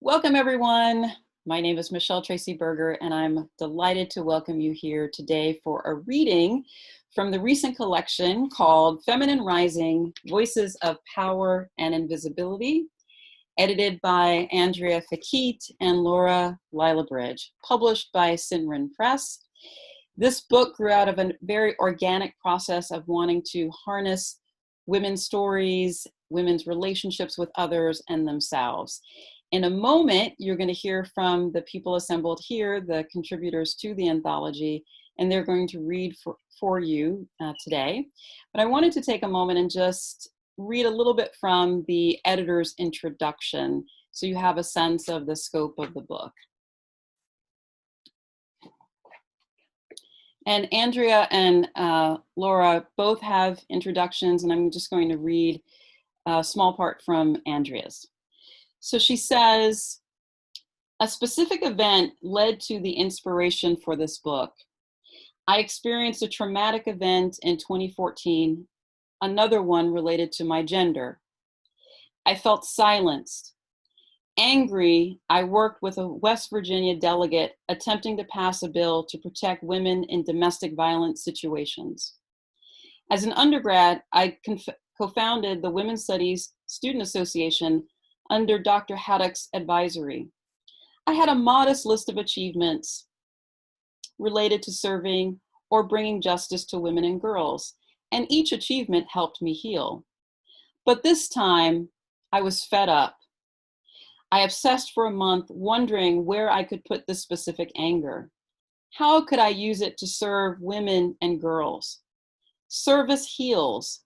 Welcome, everyone. My name is Michelle Tracy Berger, and I'm delighted to welcome you here today for a reading from the recent collection called Feminine Rising, Voices of Power and Invisibility, edited by Andrea Fekete and Lara Lillibridge, published by Sinrin Press. This book grew out of a very organic process of wanting to harness women's stories, women's relationships with others and themselves. In a moment, you're going to hear from the people assembled here, the contributors to the anthology, and they're going to read for you today. But I wanted to take a moment and just read a little bit from the editor's introduction so you have a sense of the scope of the book. And Andrea and Lara both have introductions, and I'm just going to read a small part from Andrea's. So she says, a specific event led to the inspiration for this book. I experienced a traumatic event in 2014, another one related to my gender. I felt silenced. Angry, I worked with a West Virginia delegate attempting to pass a bill to protect women in domestic violence situations. As an undergrad, I co-founded the Women's Studies Student Association under Dr. Haddock's advisory. I had a modest list of achievements related to serving or bringing justice to women and girls, and each achievement helped me heal. But this time, I was fed up. I obsessed for a month, wondering where I could put this specific anger. How could I use it to serve women and girls? Service heals.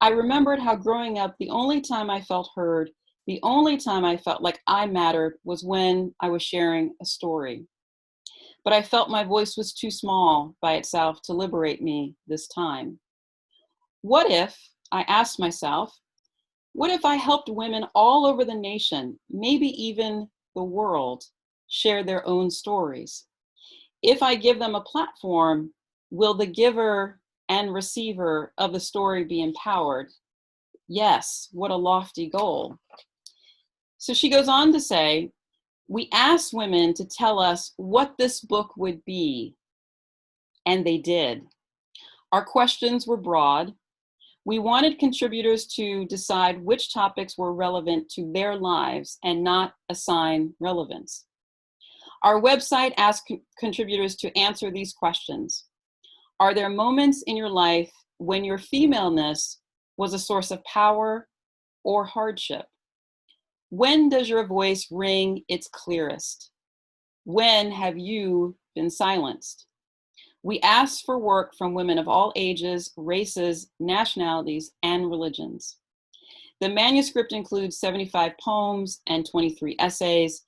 I remembered how growing up, the only time I felt heard, the only time I felt like I mattered was when I was sharing a story. But I felt my voice was too small by itself to liberate me this time. What if, I asked myself, what if I helped women all over the nation, maybe even the world, share their own stories? If I give them a platform, will the giver and receiver of the story be empowered? Yes, what a lofty goal. So she goes on to say, we asked women to tell us what this book would be, and they did. Our questions were broad. We wanted contributors to decide which topics were relevant to their lives and not assign relevance. Our website asked contributors to answer these questions. Are there moments in your life when your femaleness was a source of power or hardship? When does your voice ring its clearest? When have you been silenced? We asked for work from women of all ages, races, nationalities, and religions. The manuscript includes 75 poems and 23 essays.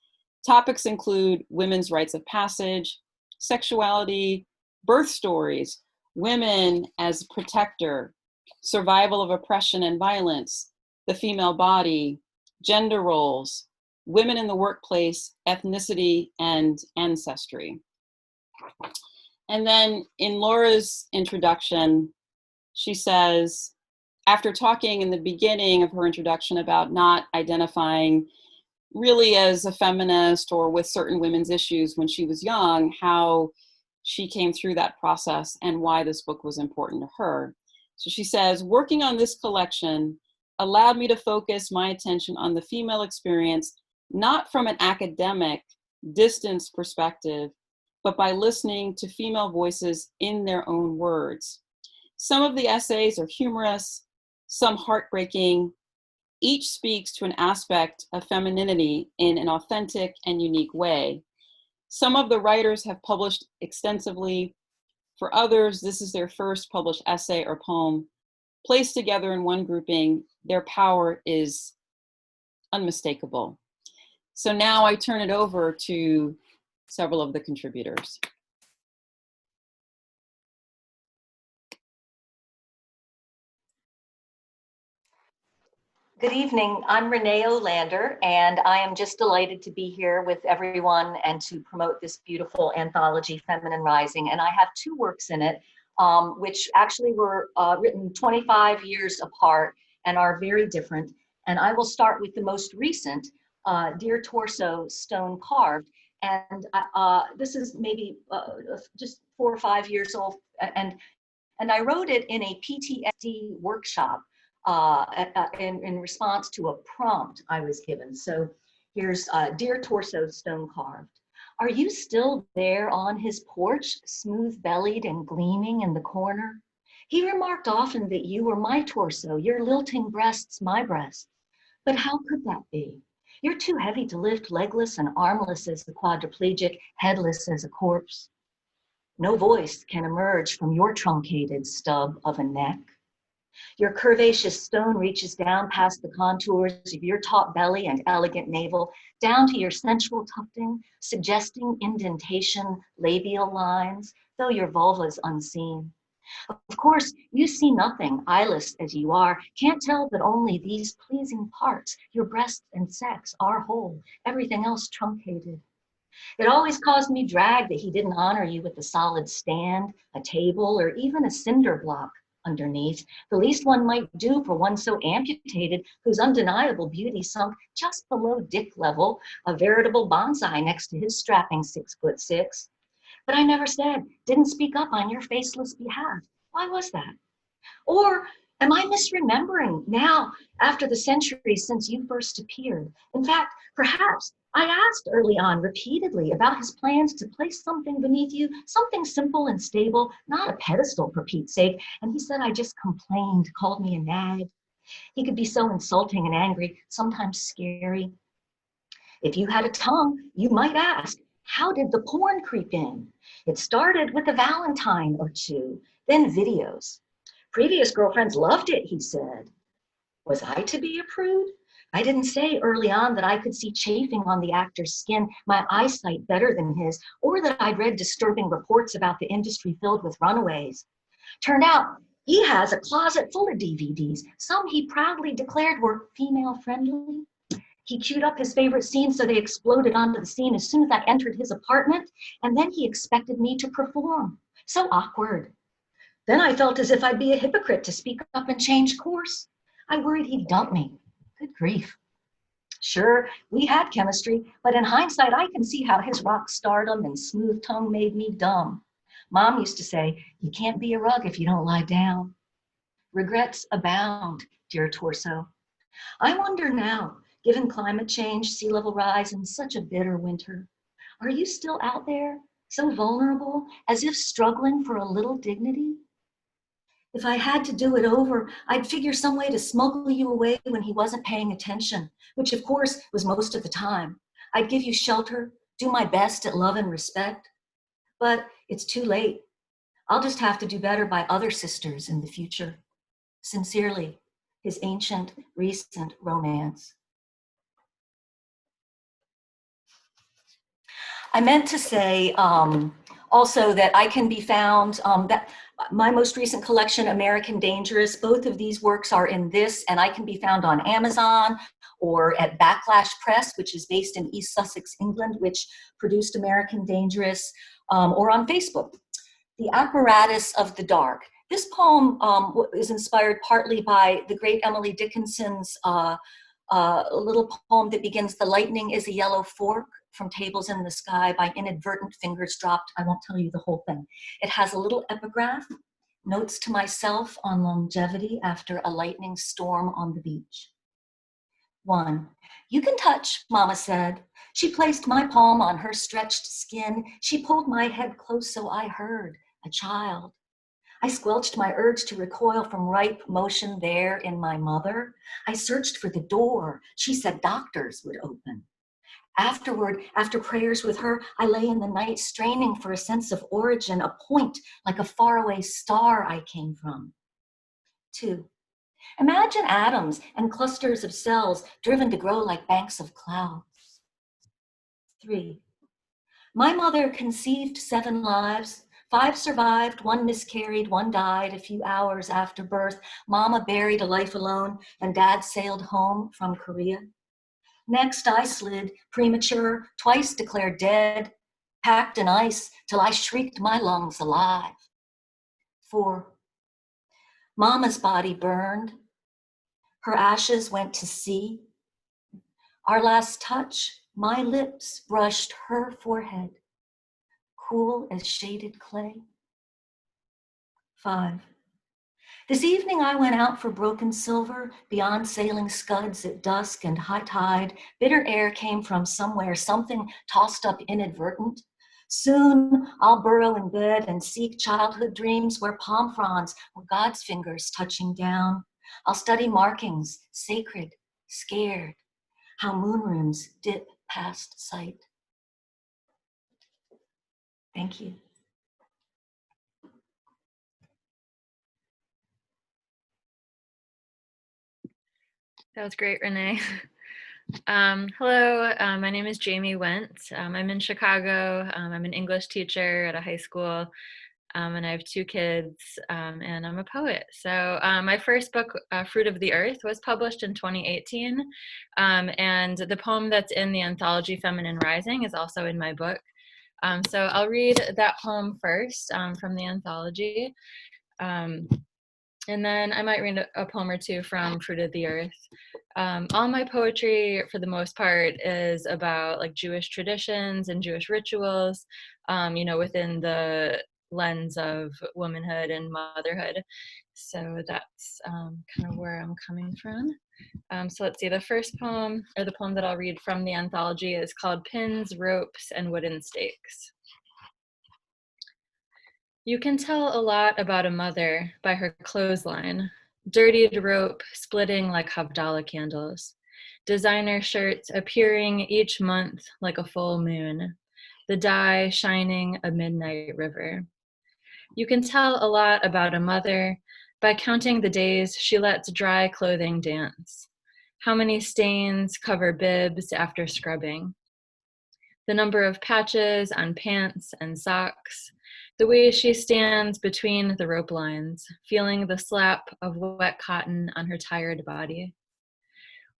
Topics include women's rites of passage, sexuality, birth stories, women as protector, survival of oppression and violence, the female body, gender roles, women in the workplace, ethnicity, and ancestry. And then in Lara's introduction, she says, after talking in the beginning of her introduction about not identifying really as a feminist or with certain women's issues when she was young, how she came through that process and why this book was important to her. So she says, working on this collection allowed me to focus my attention on the female experience, not from an academic, distance perspective, but by listening to female voices in their own words. Some of the essays are humorous, some heartbreaking. Each speaks to an aspect of femininity in an authentic and unique way. Some of the writers have published extensively. For others, this is their first published essay or poem. Placed together in one grouping, their power is unmistakable. So now I turn it over to several of the contributors. Good evening. I'm Renee Olander, and I am just delighted to be here with everyone and to promote this beautiful anthology, Feminine Rising. And I have two works in it, which actually were written 25 years apart and are very different. And I will start with the most recent, deer torso, stone carved. And this is maybe just 4 or 5 years old. And I wrote it in a PTSD workshop in response to a prompt I was given. So here's deer torso, stone carved. Are you still there on his porch, smooth-bellied and gleaming in the corner? He remarked often that you were my torso, your lilting breasts my breasts. But how could that be? You're too heavy to lift, legless and armless as a quadriplegic, headless as a corpse. No voice can emerge from your truncated stub of a neck. Your curvaceous stone reaches down past the contours of your taut belly and elegant navel, down to your sensual tufting, suggesting indentation, labial lines, though your vulva's unseen. Of course, you see nothing, eyeless as you are, can't tell that only these pleasing parts, your breasts and sex, are whole, everything else truncated. It always caused me drag that he didn't honor you with a solid stand, a table, or even a cinder block underneath, the least one might do for one so amputated, whose undeniable beauty sunk just below dick level, a veritable bonsai next to his strapping 6'6". But I never said, didn't speak up on your faceless behalf. Why was that? Or am I misremembering now, after the centuries since you first appeared? In fact, perhaps I asked early on repeatedly about his plans to place something beneath you, something simple and stable, not a pedestal for Pete's sake. And he said I just complained, called me a nag. He could be so insulting and angry, sometimes scary. If you had a tongue, you might ask, how did the porn creep in? It started with a Valentine or two, then videos. Previous girlfriends loved it, he said. Was I to be a prude? I didn't say early on that I could see chafing on the actor's skin, my eyesight better than his, or that I'd read disturbing reports about the industry filled with runaways. Turned out he has a closet full of DVDs, some he proudly declared were female-friendly. He queued up his favorite scenes so they exploded onto the scene as soon as I entered his apartment, and then he expected me to perform. So awkward. Then I felt as if I'd be a hypocrite to speak up and change course. I worried he'd dump me. Good grief. Sure, we had chemistry, but in hindsight, I can see how his rock stardom and smooth tongue made me dumb. Mom used to say, you can't be a rug if you don't lie down. Regrets abound, dear torso. I wonder now, given climate change, sea level rise, and such a bitter winter, are you still out there, so vulnerable, as if struggling for a little dignity? If I had to do it over, I'd figure some way to smuggle you away when he wasn't paying attention, which of course was most of the time. I'd give you shelter, do my best at love and respect, but it's too late. I'll just have to do better by other sisters in the future. Sincerely, his ancient, recent romance. I meant to say also that I can be found, that my most recent collection, American Dangerous, both of these works are in this, and I can be found on Amazon or at Backlash Press, which is based in East Sussex, England, which produced American Dangerous, or on Facebook. The Apparatus of the Dark. This poem is inspired partly by the great Emily Dickinson's little poem that begins, "The lightning is a yellow fork from Tables in the Sky by inadvertent fingers dropped." I won't tell you the whole thing. It has a little epigraph, notes to myself on longevity after a lightning storm on the beach. 1. You can touch, Mama said. She placed my palm on her stretched skin. She pulled my head close so I heard, a child. I squelched my urge to recoil from ripe motion there in my mother. I searched for the door. She said doctors would open. Afterward, after prayers with her, I lay in the night straining for a sense of origin, a point like a faraway star I came from. 2. Imagine atoms and clusters of cells driven to grow like banks of clouds. 3. My mother conceived 7 lives. 5 survived, 1 miscarried, 1 died a few hours after birth. Mama buried a life alone, and Dad sailed home from Korea. Next, I slid, premature, twice declared dead, packed in ice till I shrieked my lungs alive. 4. Mama's body burned. Her ashes went to sea. Our last touch, my lips brushed her forehead, cool as shaded clay. 5. This evening I went out for broken silver, beyond sailing scuds at dusk and high tide. Bitter air came from somewhere, something tossed up inadvertent. Soon I'll burrow in bed and seek childhood dreams where palm fronds were God's fingers touching down. I'll study markings, sacred, scared, how moon rims dip past sight. Thank you. That was great, Renee. Hello, my name is Jami Wendt. I'm in Chicago. I'm an English teacher at a high school, and I have 2 kids, and I'm a poet. So my first book, Fruit of the Earth, was published in 2018, and the poem that's in the anthology Feminine Rising is also in my book. So I'll read that poem first from the anthology. And then I might read a poem or 2 from Fruit of the Earth. All my poetry, for the most part, is about like Jewish traditions and Jewish rituals, within the lens of womanhood and motherhood. So that's kind of where I'm coming from. So let's see, the first poem, or the poem that I'll read from the anthology, is called Pins, Ropes, and Wooden Stakes. You can tell a lot about a mother by her clothesline. Dirtied rope splitting like Havdalah candles. Designer shirts appearing each month like a full moon. The dye shining a midnight river. You can tell a lot about a mother by counting the days she lets dry clothing dance. How many stains cover bibs after scrubbing. The number of patches on pants and socks. The way she stands between the rope lines, feeling the slap of wet cotton on her tired body.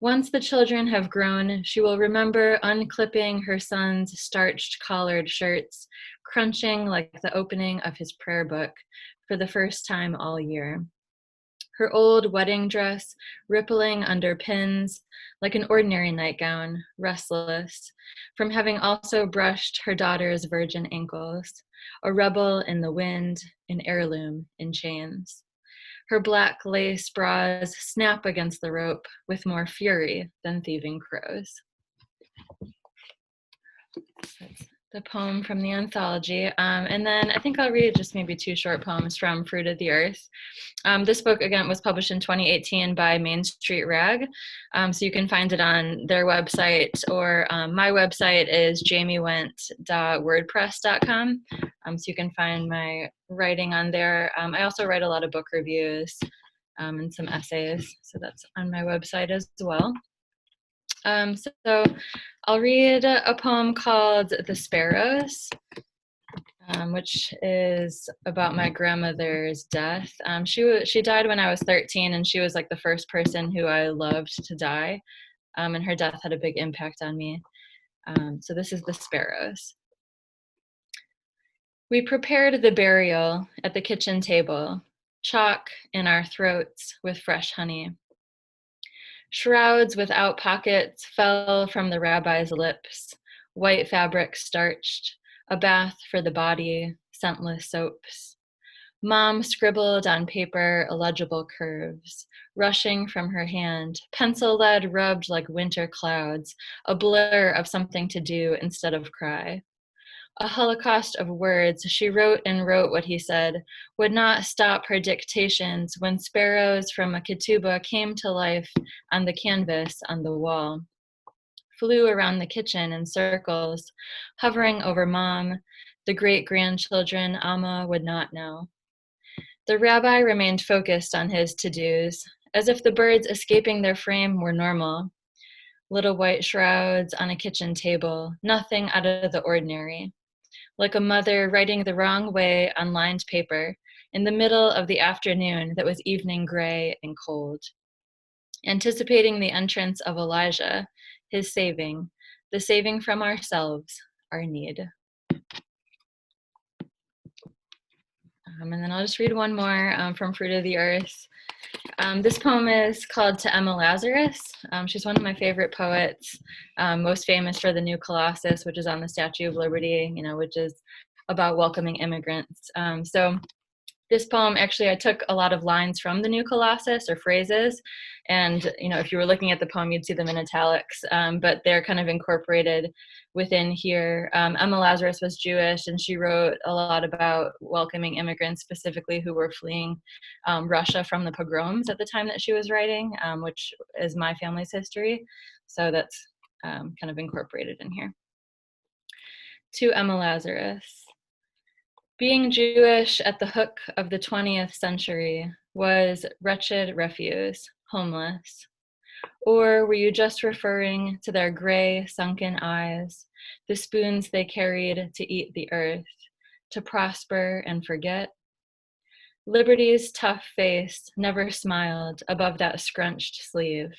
Once the children have grown, she will remember unclipping her son's starched collared shirts, crunching like the opening of his prayer book for the first time all year. Her old wedding dress rippling under pins like an ordinary nightgown, restless, from having also brushed her daughter's virgin ankles, a rebel in the wind, an heirloom in chains. Her black lace bras snap against the rope with more fury than thieving crows. That's the poem from the anthology. And then I think I'll read just maybe 2 short poems from Fruit of the Earth. This book, again, was published in 2018 by Main Street Rag. So you can find it on their website, or my website is jamiwendt.wordpress.com. So you can find my writing on there. I also write a lot of book reviews and some essays. So that's on my website as well. So I'll read a poem called The Sparrows, which is about my grandmother's death. She died when I was 13, and she was like the first person who I loved to die, and her death had a big impact on me. So this is The Sparrows. We prepared the burial at the kitchen table, chalk in our throats with fresh honey. Shrouds without pockets fell from the rabbi's lips, white fabric starched, a bath for the body, scentless soaps. Mom scribbled on paper illegible curves, rushing from her hand, pencil lead rubbed like winter clouds, a blur of something to do instead of cry. A holocaust of words, she wrote and wrote what he said, would not stop her dictations when sparrows from a ketubah came to life on the canvas on the wall. Flew around the kitchen in circles, hovering over Mom, the great-grandchildren Amma would not know. The rabbi remained focused on his to-dos, as if the birds escaping their frame were normal. Little white shrouds on a kitchen table, nothing out of the ordinary. Like a mother writing the wrong way on lined paper in the middle of the afternoon that was evening gray and cold. Anticipating the entrance of Elijah, his saving, the saving from ourselves, our need. And then I'll just read one more from Fruit of the Earth. This poem is called To Emma Lazarus. She's one of my favorite poets, most famous for the New Colossus, which is on the Statue of Liberty, which is about welcoming immigrants. So this poem, actually, I took a lot of lines from the New Colossus, or phrases, and if you were looking at the poem, you'd see them in italics, but they're kind of incorporated within here. Emma Lazarus was Jewish, and she wrote a lot about welcoming immigrants, specifically who were fleeing Russia from the pogroms at the time that she was writing, which is my family's history. So that's kind of incorporated in here. To Emma Lazarus. Being Jewish at the hook of the 20th century was wretched refuse, homeless. Or were you just referring to their gray, sunken eyes, the spoons they carried to eat the earth, to prosper and forget? Liberty's tough face never smiled above that scrunched sleeve.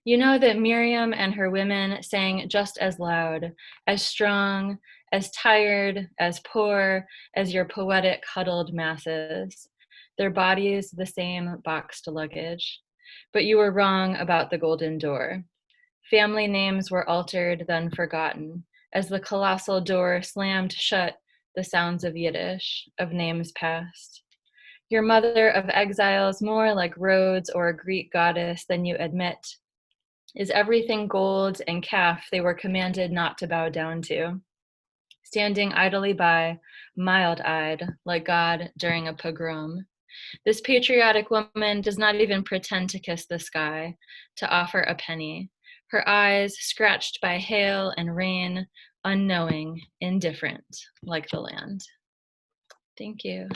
You know that Miriam and her women sang just as loud, as strong, as tired, as poor as your poetic huddled masses, their bodies the same boxed luggage. But you were wrong about the golden door. Family names were altered, then forgotten. As the colossal door slammed shut, the sounds of Yiddish, of names past. Your mother of exiles, more like Rhodes or a Greek goddess than you admit, is everything gold and calf they were commanded not to bow down to, standing idly by, mild-eyed, like God during a pogrom. This patriotic woman does not even pretend to kiss the sky, to offer a penny. Her eyes scratched by hail and rain, unknowing, indifferent, like the land. Thank you.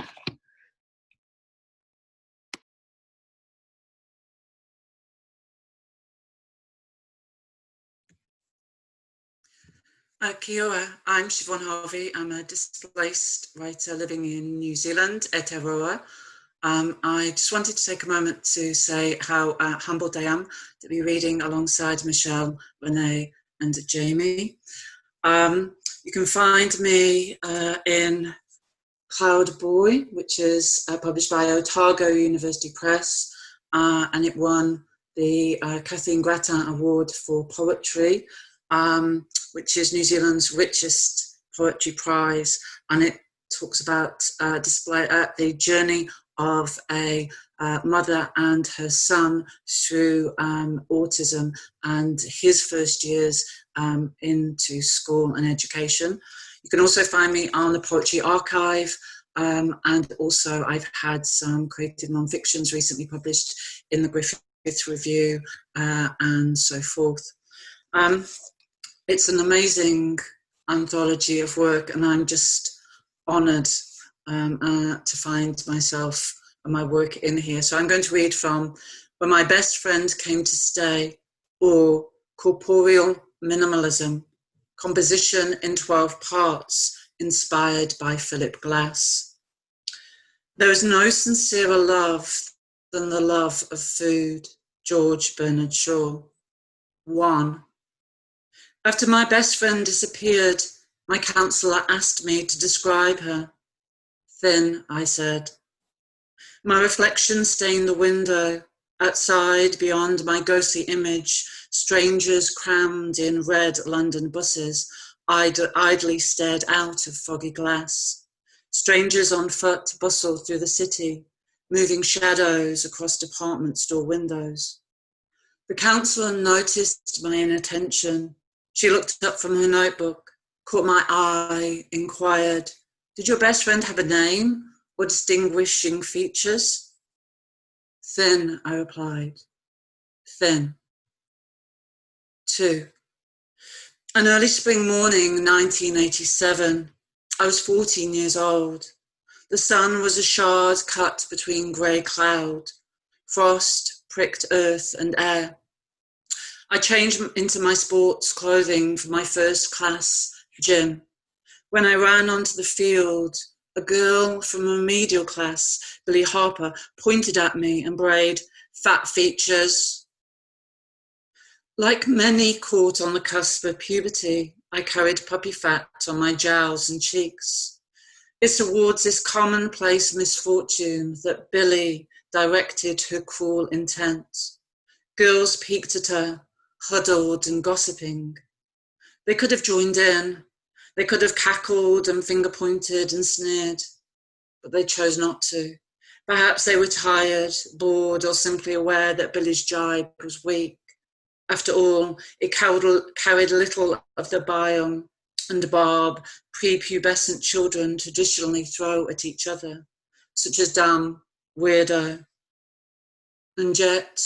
Kia ora, I'm Siobhan Harvey. I'm a displaced writer living in New Zealand, Aotearoa. I just wanted to take a moment to say how humbled I am to be reading alongside Michelle, Renee and Jami. You can find me in Cloud Boy, which is published by Otago University Press, and it won the Kathleen Grattan Award for Poetry, which is New Zealand's richest poetry prize, and it talks about the journey of a mother and her son through autism and his first years into school and education. You can also find me on the Poetry Archive, and also I've had some creative non-fictions recently published in the Griffith Review and so forth. It's an amazing anthology of work, and I'm just honoured to find myself and my work in here. So I'm going to read from When My Best Friend Came to Stay, or Corporeal Minimalism, composition in 12 parts, inspired by Philip Glass. There is no sincerer love than the love of food, George Bernard Shaw. 1. After my best friend disappeared, my counsellor asked me to describe her. Thin, I said. My reflection stained the window. Outside, beyond my ghostly image, strangers crammed in red London buses idly stared out of foggy glass. Strangers on foot bustled through the city, moving shadows across department store windows. The counsellor noticed my inattention. She looked up from her notebook, caught my eye, inquired, "Did your best friend have a name or distinguishing features?" Thin, I replied. Thin. 2. An early spring morning, 1987. I was 14 years old. The sun was a shard cut between grey cloud. Frost pricked earth and air. I changed into my sports clothing for my first class gym. When I ran onto the field, a girl from a remedial class, Billy Harper, pointed at me and brayed, "Fat features." Like many caught on the cusp of puberty, I carried puppy fat on my jowls and cheeks. It's towards this commonplace misfortune that Billy, directed her cruel intent. Girls peeked at her, huddled and gossiping. They could have joined in. They could have cackled and finger-pointed and sneered, but they chose not to. Perhaps they were tired, bored, or simply aware that Billy's jibe was weak. After all, it carried little of the bile and barb prepubescent children traditionally throw at each other, such as dumb, weirdo. And yet,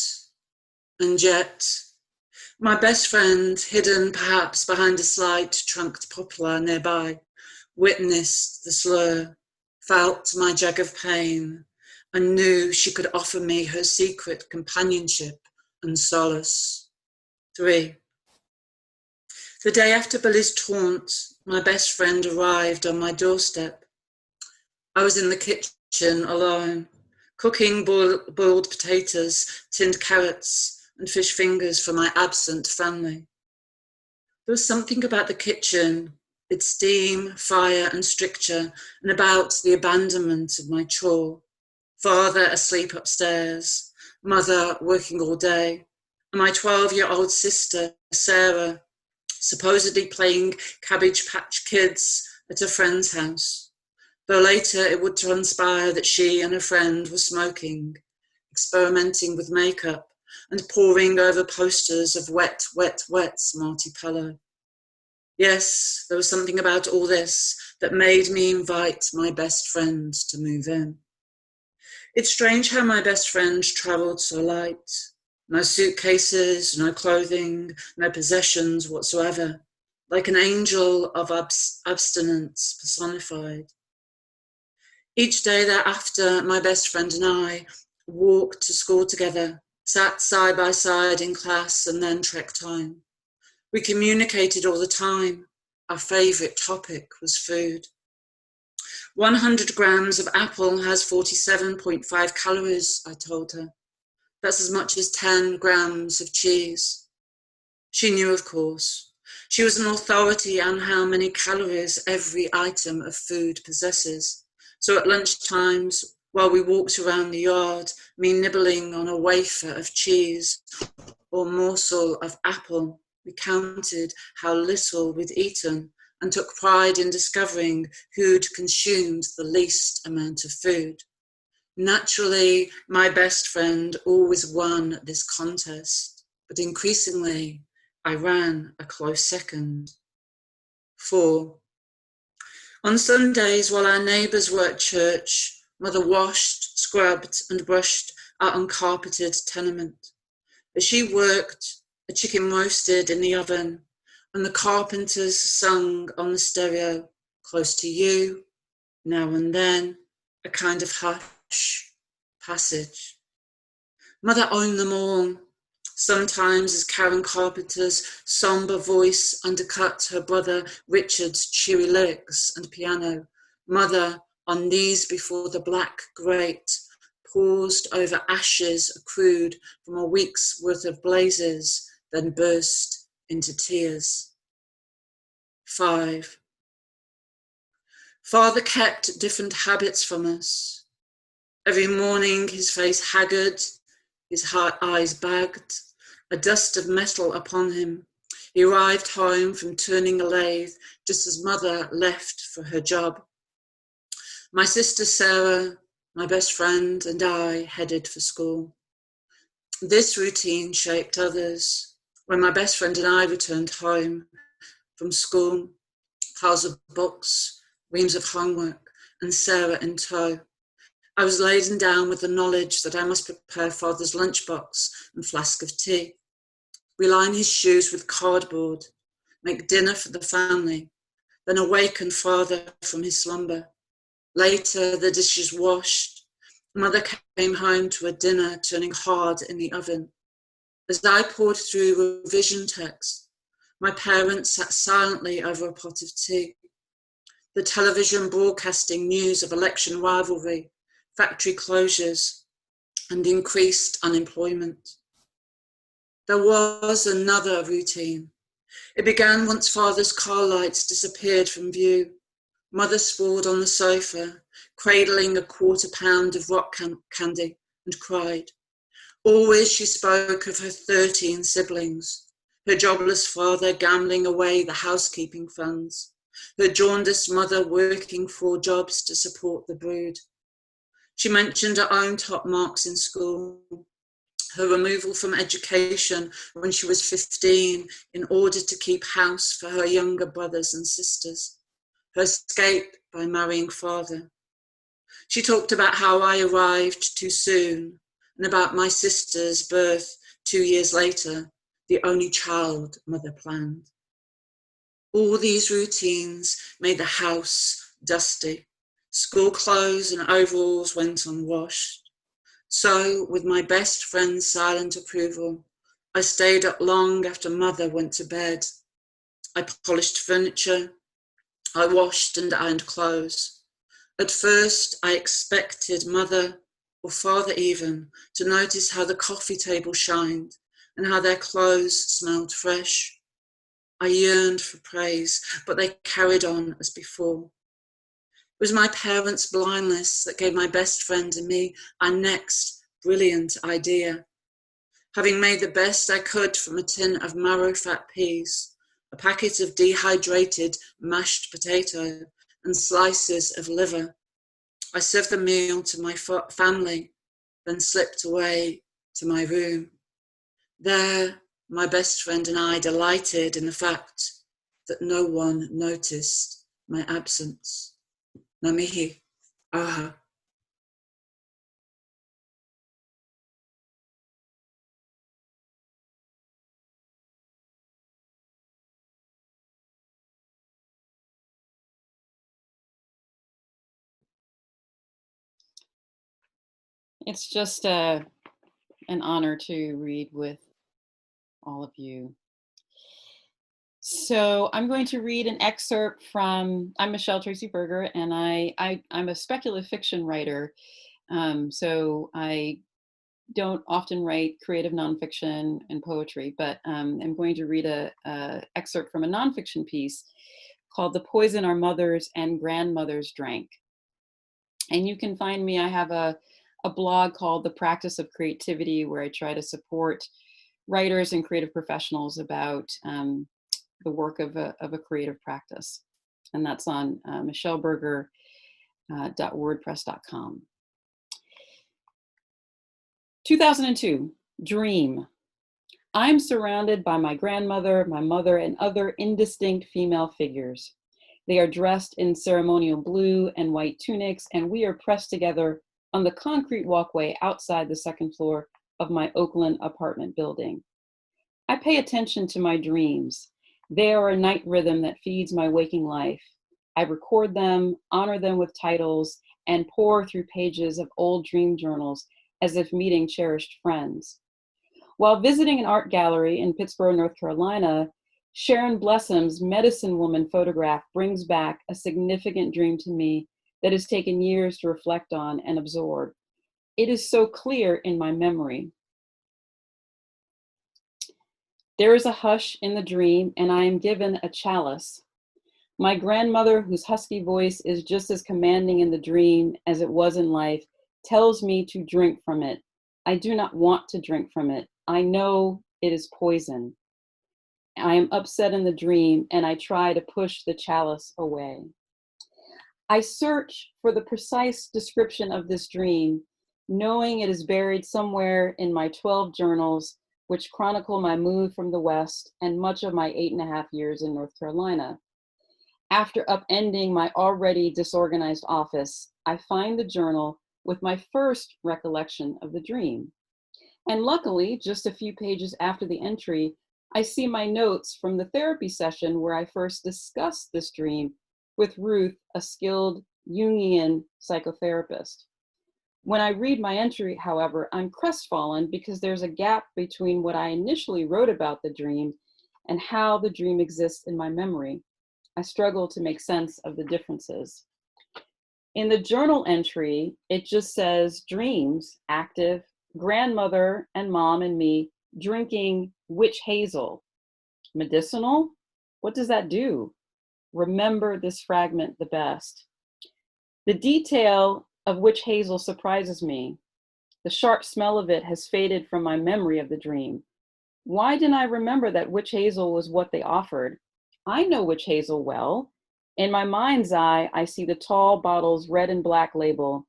my best friend, hidden perhaps behind a slight trunked poplar nearby, witnessed the slur, felt my jag of pain, and knew she could offer me her secret companionship and solace. 3. The day after Billy's taunt, my best friend arrived on my doorstep. I was in the kitchen alone, cooking boiled potatoes, tinned carrots, and fish fingers for my absent family. There was something about the kitchen, its steam, fire, and stricture, and about the abandonment of my chore. Father asleep upstairs, mother working all day, and my 12-year-old sister, Sarah, supposedly playing Cabbage Patch Kids at a friend's house, though later it would transpire that she and a friend were smoking, experimenting with makeup, and poring over posters of Wet, Wet, Wet Smarty Pillow. Yes, there was something about all this that made me invite my best friend to move in. It's strange how my best friend travelled so light. No suitcases, no clothing, no possessions whatsoever, like an angel of abstinence personified. Each day thereafter, my best friend and I walked to school together, sat side by side in class, and then trekked home. We communicated all the time. Our favourite topic was food. 100 grams of apple has 47.5 calories, I told her. That's as much as 10 grams of cheese. She knew, of course. She was an authority on how many calories every item of food possesses. So at lunch times, while we walked around the yard, me nibbling on a wafer of cheese or morsel of apple, we counted how little we'd eaten and took pride in discovering who'd consumed the least amount of food. Naturally, my best friend always won this contest, but increasingly, I ran a close second. 4. On Sundays, while our neighbours were at church, Mother washed, scrubbed, and brushed our uncarpeted tenement. As she worked, a chicken roasted in the oven, and the carpenters sung on the stereo, close to you, now and then, a kind of hush passage. Mother owned them all, sometimes as Karen Carpenter's sombre voice undercut her brother Richard's cheery lyrics and piano. Mother, on knees before the black grate, paused over ashes accrued from a week's worth of blazes, then burst into tears. 5. Father kept different habits from us. Every morning his face haggard, his eyes bagged, a dust of metal upon him. He arrived home from turning a lathe just as Mother left for her job. My sister Sarah, my best friend, and I headed for school. This routine shaped others. When my best friend and I returned home from school, piles of books, reams of homework, and Sarah in tow, I was laden down with the knowledge that I must prepare Father's lunchbox and flask of tea, reline his shoes with cardboard, make dinner for the family, then awaken Father from his slumber. Later, the dishes washed. Mother came home to a dinner turning hard in the oven. As I poured through revision text, my parents sat silently over a pot of tea. The television broadcasting news of election rivalry, factory closures, and increased unemployment. There was another routine. It began once Father's car lights disappeared from view. Mother sprawled on the sofa, cradling a 1/4 pound of rock candy and cried. Always she spoke of her 13 siblings, her jobless father gambling away the housekeeping funds, her jaundiced mother working 4 jobs to support the brood. She mentioned her own top marks in school, her removal from education when she was 15 in order to keep house for her younger brothers and sisters, her escape by marrying father. She talked about how I arrived too soon and about my sister's birth 2 years later, the only child mother planned. All these routines made the house dusty. School clothes and overalls went unwashed. So, with my best friend's silent approval, I stayed up long after mother went to bed. I polished furniture. I washed and ironed clothes. At first, I expected mother, or father even, to notice how the coffee table shined and how their clothes smelled fresh. I yearned for praise, but they carried on as before. It was my parents' blindness that gave my best friend and me our next brilliant idea. Having made the best I could from a tin of marrow-fat peas, a packet of dehydrated mashed potato, and slices of liver, I served the meal to my family, then slipped away to my room. There, my best friend and I delighted in the fact that no one noticed my absence. Namihi, aha. It's just an honor to read with all of you. So I'm going to read an excerpt from, I'm Michelle Tracy Berger, and I'm a speculative fiction writer. So I don't often write creative nonfiction and poetry, but I'm going to read a excerpt from a nonfiction piece called The Poison Our Mothers and Grandmothers Drank. And you can find me, I have a blog called The Practice of Creativity, where I try to support writers and creative professionals about the work of a creative practice. And that's on michelleberger.wordpress.com. 2002, Dream. I'm surrounded by my grandmother, my mother, and other indistinct female figures. They are dressed in ceremonial blue and white tunics, and we are pressed together on the concrete walkway outside the second floor of my Oakland apartment building. I pay attention to my dreams. They are a night rhythm that feeds my waking life. I record them, honor them with titles, and pore through pages of old dream journals as if meeting cherished friends. While visiting an art gallery in Pittsburgh, North Carolina, Sharon Blessam's Medicine Woman photograph brings back a significant dream to me that has taken years to reflect on and absorb. It is so clear in my memory. There is a hush in the dream, and I am given a chalice. My grandmother, whose husky voice is just as commanding in the dream as it was in life, tells me to drink from it. I do not want to drink from it. I know it is poison. I am upset in the dream, and I try to push the chalice away. I search for the precise description of this dream, knowing it is buried somewhere in my 12 journals, which chronicle my move from the West and much of my 8.5 years in North Carolina. After upending my already disorganized office, I find the journal with my first recollection of the dream. And luckily, just a few pages after the entry, I see my notes from the therapy session where I first discussed this dream with Ruth, a skilled Jungian psychotherapist. When I read my entry, however, I'm crestfallen because there's a gap between what I initially wrote about the dream and how the dream exists in my memory. I struggle to make sense of the differences. In the journal entry, it just says dreams, active, grandmother and mom and me drinking witch hazel. Medicinal? What does that do? Remember this fragment the best. The detail of witch hazel surprises me. The sharp smell of it has faded from my memory of the dream. Why didn't I remember that witch hazel was what they offered? I know witch hazel well. In my mind's eye, I see the tall bottle's red and black label.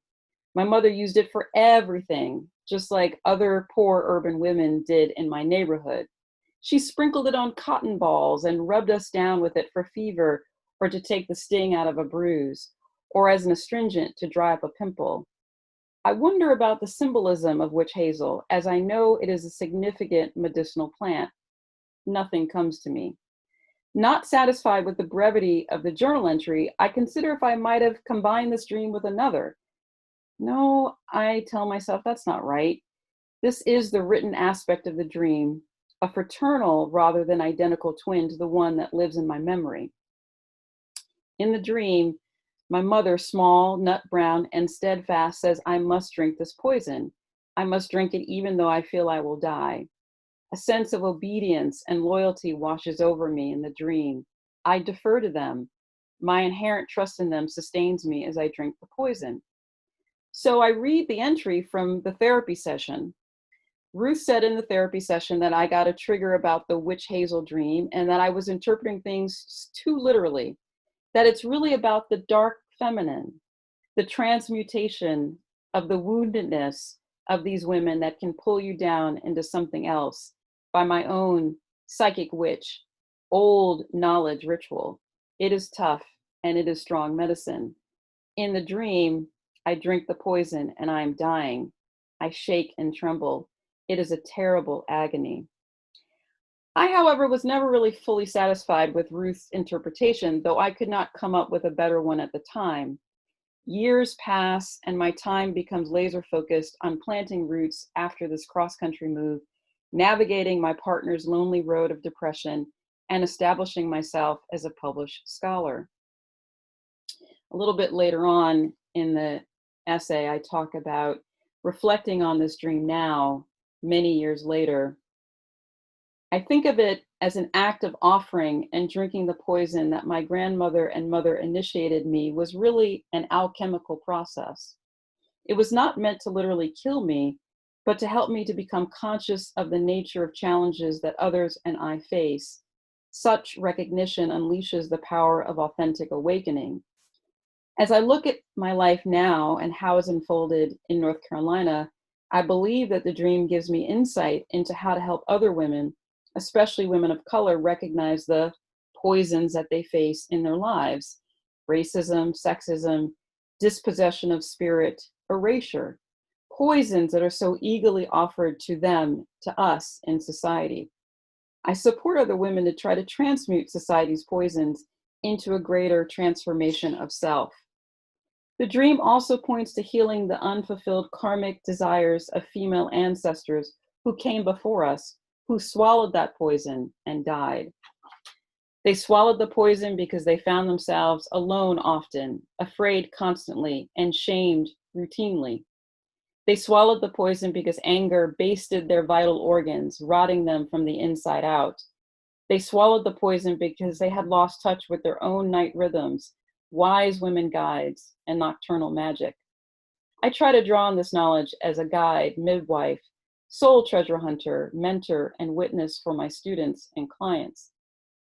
My mother used it for everything, just like other poor urban women did in my neighborhood. She sprinkled it on cotton balls and rubbed us down with it for fever or to take the sting out of a bruise, or as an astringent to dry up a pimple. I wonder about the symbolism of witch hazel, as I know it is a significant medicinal plant. Nothing comes to me. Not satisfied with the brevity of the journal entry, I consider if I might have combined this dream with another. No, I tell myself that's not right. This is the written aspect of the dream, a fraternal rather than identical twin to the one that lives in my memory. In the dream, my mother, small, nut brown, and steadfast, says, I must drink this poison. I must drink it even though I feel I will die. A sense of obedience and loyalty washes over me in the dream. I defer to them. My inherent trust in them sustains me as I drink the poison. So I read the entry from the therapy session. Ruth said in the therapy session that I got a trigger about the witch hazel dream and that I was interpreting things too literally, that it's really about the dark feminine, the transmutation of the woundedness of these women that can pull you down into something else by my own psychic witch, old knowledge ritual. It is tough and it is strong medicine. In the dream, I drink the poison and I am dying. I shake and tremble. It is a terrible agony. I, however, was never really fully satisfied with Ruth's interpretation, though I could not come up with a better one at the time. Years pass and my time becomes laser focused on planting roots after this cross-country move, navigating my partner's lonely road of depression, and establishing myself as a published scholar. A little bit later on in the essay, I talk about reflecting on this dream now, many years later. I think of it as an act of offering, and drinking the poison that my grandmother and mother initiated me was really an alchemical process. It was not meant to literally kill me, but to help me to become conscious of the nature of challenges that others and I face. Such recognition unleashes the power of authentic awakening. As I look at my life now and how it's unfolded in North Carolina, I believe that the dream gives me insight into how to help other women, especially women of color, recognize the poisons that they face in their lives: racism, sexism, dispossession of spirit, erasure, poisons that are so eagerly offered to them, to us in society. I support other women to try to transmute society's poisons into a greater transformation of self. The dream also points to healing the unfulfilled karmic desires of female ancestors who came before us, who swallowed that poison and died. They swallowed the poison because they found themselves alone often, afraid constantly, and shamed routinely. They swallowed the poison because anger basted their vital organs, rotting them from the inside out. They swallowed the poison because they had lost touch with their own night rhythms, wise women guides, and nocturnal magic. I try to draw on this knowledge as a guide, midwife, soul treasure hunter, mentor, and witness for my students and clients.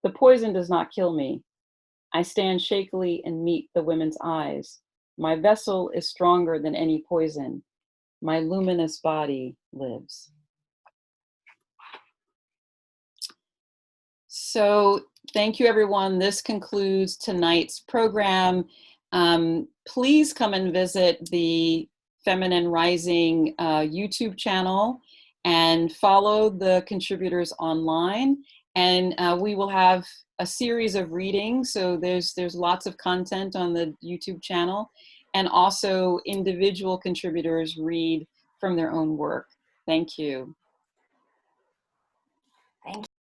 The poison does not kill me. I stand shakily and meet the women's eyes. My vessel is stronger than any poison. My luminous body lives. So thank you, everyone. This concludes tonight's program. Please come and visit the Feminine Rising YouTube channel and follow the contributors online. And we will have a series of readings. So there's lots of content on the YouTube channel, and also individual contributors read from their own work. Thank you.